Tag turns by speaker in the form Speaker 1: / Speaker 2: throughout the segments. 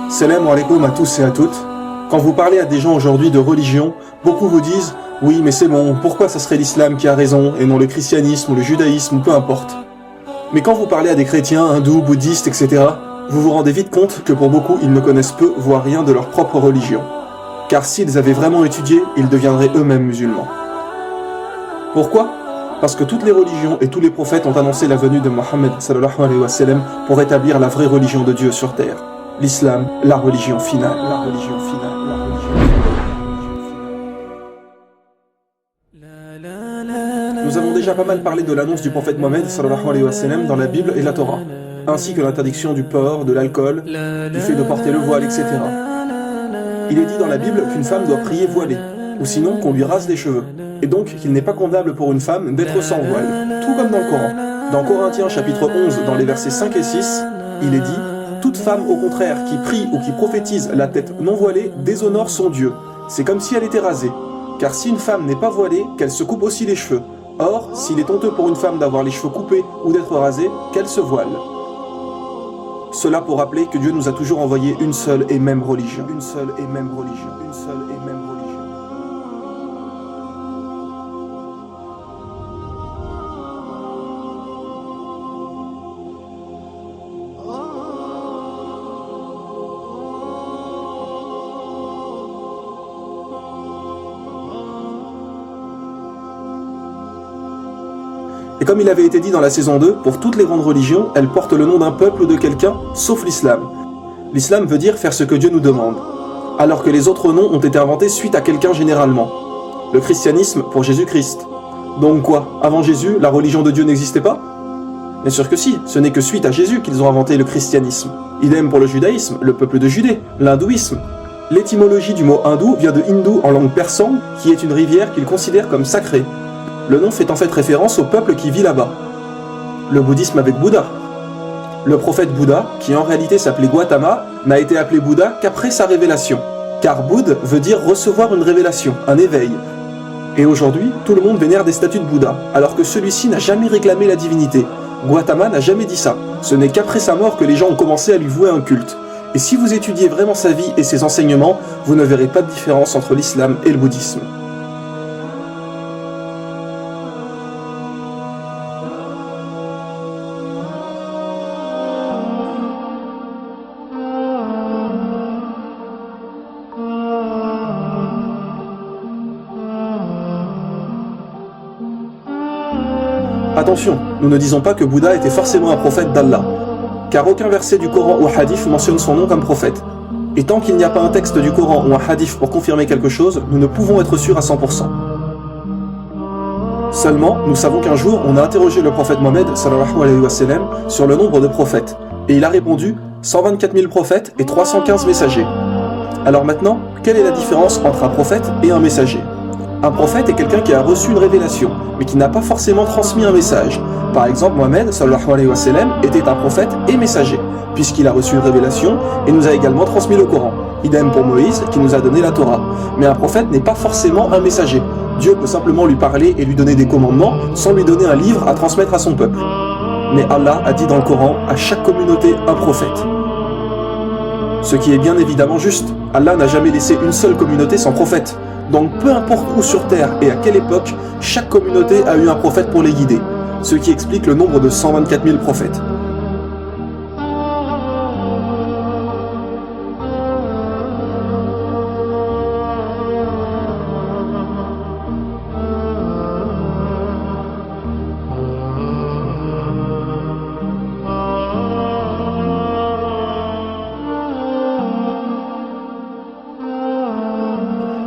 Speaker 1: Salam alaikum à tous et à toutes. Quand vous parlez à des gens aujourd'hui de religion, beaucoup vous disent « Oui, mais c'est bon, pourquoi ça serait l'islam qui a raison et non le christianisme ou le judaïsme ou peu importe ?» Mais quand vous parlez à des chrétiens, hindous, bouddhistes, etc., vous vous rendez vite compte que pour beaucoup, ils ne connaissent peu, voire rien de leur propre religion. Car s'ils avaient vraiment étudié, ils deviendraient eux-mêmes musulmans. Pourquoi ? Parce que toutes les religions et tous les prophètes ont annoncé la venue de Mohammed sallallahu alayhi wa sallam pour établir la vraie religion de Dieu sur terre. L'islam, la religion finale. La religion finale. La religion finale. Nous avons déjà pas mal parlé de l'annonce du prophète Mohammed sallallahu alayhi wa sallam dans la Bible et la Torah, ainsi que l'interdiction du porc, de l'alcool, du fait de porter le voile, etc. Il est dit dans la Bible qu'une femme doit prier voilée, ou sinon qu'on lui rase les cheveux, et donc qu'il n'est pas condamnable pour une femme d'être sans voile, tout comme dans le Coran. Dans Corinthiens chapitre 11, dans les versets 5 et 6, il est dit « Toute femme au contraire qui prie ou qui prophétise la tête non voilée déshonore son Dieu, c'est comme si elle était rasée. Car si une femme n'est pas voilée, qu'elle se coupe aussi les cheveux. Or, s'il est honteux pour une femme d'avoir les cheveux coupés ou d'être rasée, qu'elle se voile. » Cela pour rappeler que Dieu nous a toujours envoyé une seule et même religion. Une seule et même religion. Une seule et même religion. Et comme il avait été dit dans la saison 2, pour toutes les grandes religions, elles portent le nom d'un peuple ou de quelqu'un, sauf l'islam. L'islam veut dire faire ce que Dieu nous demande, alors que les autres noms ont été inventés suite à quelqu'un généralement. Le christianisme pour Jésus-Christ. Donc quoi, avant Jésus, la religion de Dieu n'existait pas? Bien sûr que si, ce n'est que suite à Jésus qu'ils ont inventé le christianisme. Idem pour le judaïsme, le peuple de Judée, l'hindouisme. L'étymologie du mot hindou vient de hindou en langue persane, qui est une rivière qu'ils considèrent comme sacrée. Le nom fait en fait référence au peuple qui vit là-bas. Le bouddhisme avec Bouddha. Le prophète Bouddha, qui en réalité s'appelait Gautama, n'a été appelé Bouddha qu'après sa révélation. Car Bouddha veut dire recevoir une révélation, un éveil. Et aujourd'hui, tout le monde vénère des statues de Bouddha, alors que celui-ci n'a jamais réclamé la divinité. Gautama n'a jamais dit ça. Ce n'est qu'après sa mort que les gens ont commencé à lui vouer un culte. Et si vous étudiez vraiment sa vie et ses enseignements, vous ne verrez pas de différence entre l'islam et le bouddhisme. Attention, nous ne disons pas que Bouddha était forcément un prophète d'Allah, car aucun verset du Coran ou hadith mentionne son nom comme prophète. Et tant qu'il n'y a pas un texte du Coran ou un hadith pour confirmer quelque chose, nous ne pouvons être sûrs à 100%. Seulement, nous savons qu'un jour, on a interrogé le prophète Mohammed sallallahu alayhi wa sallam sur le nombre de prophètes, et il a répondu 124 000 prophètes et 315 messagers. Alors maintenant, quelle est la différence entre un prophète et un messager? Un prophète est quelqu'un qui a reçu une révélation, mais qui n'a pas forcément transmis un message. Par exemple, Mohammed sallallahu alayhi wa sallam était un prophète et messager, puisqu'il a reçu une révélation et nous a également transmis le Coran. Idem pour Moïse, qui nous a donné la Torah. Mais un prophète n'est pas forcément un messager. Dieu peut simplement lui parler et lui donner des commandements, sans lui donner un livre à transmettre à son peuple. Mais Allah a dit dans le Coran, à chaque communauté un prophète. Ce qui est bien évidemment juste. Allah n'a jamais laissé une seule communauté sans prophète. Donc peu importe où sur terre et à quelle époque, chaque communauté a eu un prophète pour les guider. Ce qui explique le nombre de 124 000 prophètes.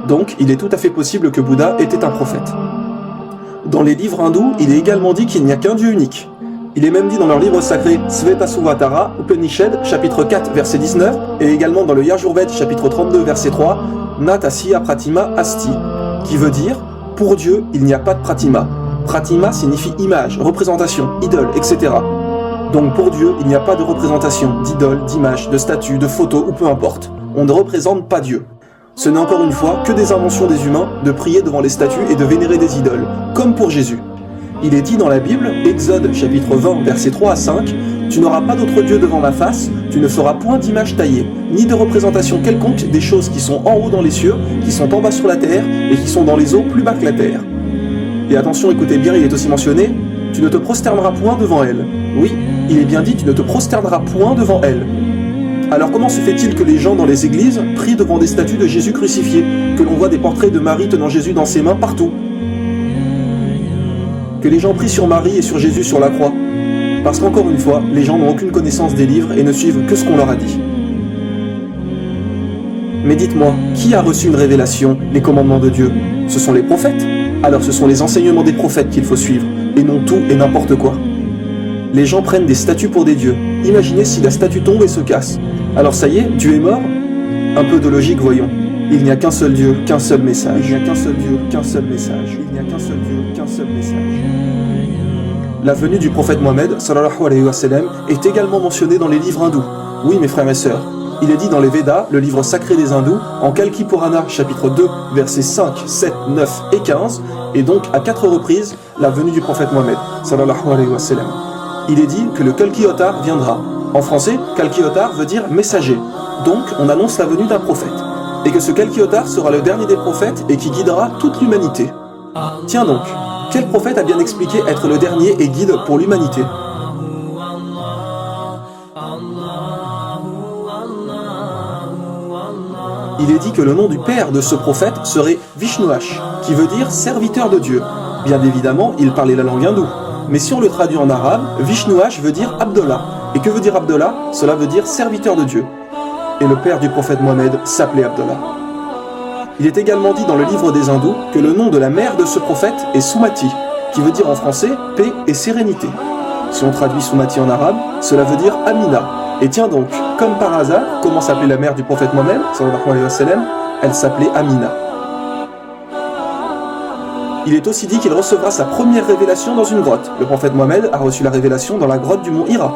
Speaker 1: Donc, il est tout à fait possible que Bouddha était un prophète. Dans les livres hindous, il est également dit qu'il n'y a qu'un Dieu unique. Il est même dit dans leur livre sacré Svetasvatara, Upanishad, chapitre 4, verset 19, et également dans le Yajurved, chapitre 32, verset 3, Natasya Pratima Asti, qui veut dire « Pour Dieu, il n'y a pas de Pratima ». Pratima signifie image, représentation, idole, etc. Donc pour Dieu, il n'y a pas de représentation, d'idole, d'image, de statue, de photo ou peu importe. On ne représente pas Dieu. Ce n'est encore une fois que des inventions des humains de prier devant les statues et de vénérer des idoles, comme pour Jésus. Il est dit dans la Bible, Exode chapitre 20, versets 3 à 5, « Tu n'auras pas d'autre Dieu devant ma face, tu ne feras point d'image taillée, ni de représentation quelconque des choses qui sont en haut dans les cieux, qui sont en bas sur la terre, et qui sont dans les eaux plus bas que la terre. » Et attention, écoutez bien, il est aussi mentionné, « Tu ne te prosterneras point devant elle. » Oui, il est bien dit, tu ne te prosterneras point devant elle. Alors comment se fait-il que les gens dans les églises prient devant des statues de Jésus crucifié, que l'on voit des portraits de Marie tenant Jésus dans ses mains partout? Que les gens prient sur Marie et sur Jésus sur la croix? Parce qu'encore une fois, les gens n'ont aucune connaissance des livres et ne suivent que ce qu'on leur a dit. Mais dites-moi, qui a reçu une révélation, les commandements de Dieu? Ce sont les prophètes. Alors ce sont les enseignements des prophètes qu'il faut suivre, et non tout et n'importe quoi. Les gens prennent des statues pour des dieux. Imaginez si la statue tombe et se casse. Alors ça y est, Dieu est mort? Un peu de logique, voyons. Il n'y a qu'un seul Dieu, qu'un seul message. Il n'y a qu'un seul Dieu, qu'un seul message. Il n'y a qu'un seul Dieu, qu'un seul message. La venue du prophète Mohammed, sallallahu alayhi wa sallam, est également mentionnée dans les livres hindous. Oui, mes frères et sœurs. Il est dit dans les Védas, le livre sacré des hindous, en Kalki Purana, chapitre 2, versets 5, 7, 9 et 15, et donc à 4 reprises, la venue du prophète Mohammed, sallallahu alayhi wa sallam. Il est dit que le Kalki Avatar viendra. En français, Kalki Avatar veut dire messager. Donc, on annonce la venue d'un prophète. Et que ce Kalki Avatar sera le dernier des prophètes et qui guidera toute l'humanité. Tiens donc, quel prophète a bien expliqué être le dernier et guide pour l'humanité? Il est dit que le nom du père de ce prophète serait Vishnuash, qui veut dire serviteur de Dieu. Bien évidemment, il parlait la langue hindoue. Mais si on le traduit en arabe, Vishnuash veut dire Abdallah. Et que veut dire Abdallah? Cela veut dire serviteur de Dieu. Et le père du prophète Mohammed s'appelait Abdallah. Il est également dit dans le livre des hindous que le nom de la mère de ce prophète est Sumati, qui veut dire en français paix et sérénité. Si on traduit Sumati en arabe, cela veut dire Amina. Et tiens donc, comme par hasard, comment s'appelait la mère du prophète Mohammed, sallallahu alayhi wa sallam? Elle s'appelait Amina. Il est aussi dit qu'il recevra sa première révélation dans une grotte. Le prophète Mohammed a reçu la révélation dans la grotte du mont Hira.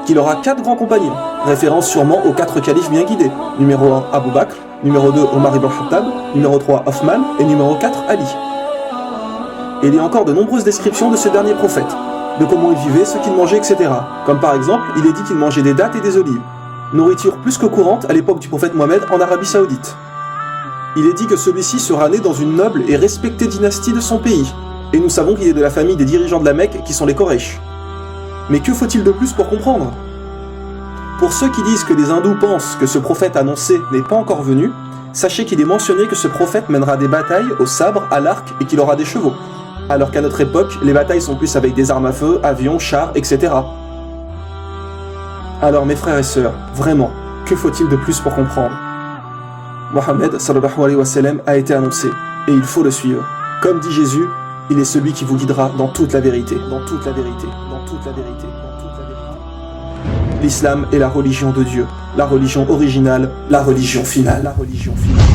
Speaker 1: Qu'il aura 4 grands compagnons, référence sûrement aux 4 califes bien guidés. Numéro 1, Abu Bakr, numéro 2, Omar ibn Khattab, numéro 3, Othman, et numéro 4, Ali. Et il y a encore de nombreuses descriptions de ce dernier prophète, de comment il vivait, ce qu'il mangeait, etc. Comme par exemple, il est dit qu'il mangeait des dattes et des olives, nourriture plus que courante à l'époque du prophète Mohammed en Arabie Saoudite. Il est dit que celui-ci sera né dans une noble et respectée dynastie de son pays, et nous savons qu'il est de la famille des dirigeants de la Mecque qui sont les Quraysh. Mais que faut-il de plus pour comprendre? Pour ceux qui disent que les hindous pensent que ce prophète annoncé n'est pas encore venu, sachez qu'il est mentionné que ce prophète mènera des batailles au sabre, à l'arc et qu'il aura des chevaux. alors qu'à notre époque, les batailles sont plus avec des armes à feu, avions, chars, etc. Alors mes frères et sœurs, vraiment, que faut-il de plus pour comprendre? Mohammed sallallahu alayhi wa sallam a été annoncé, et il faut le suivre. Comme dit Jésus, il est celui qui vous guidera dans toute la vérité, dans toute la vérité, dans toute la vérité, dans toute la vérité. L'islam est la religion de Dieu, la religion originale, la religion finale, la religion finale.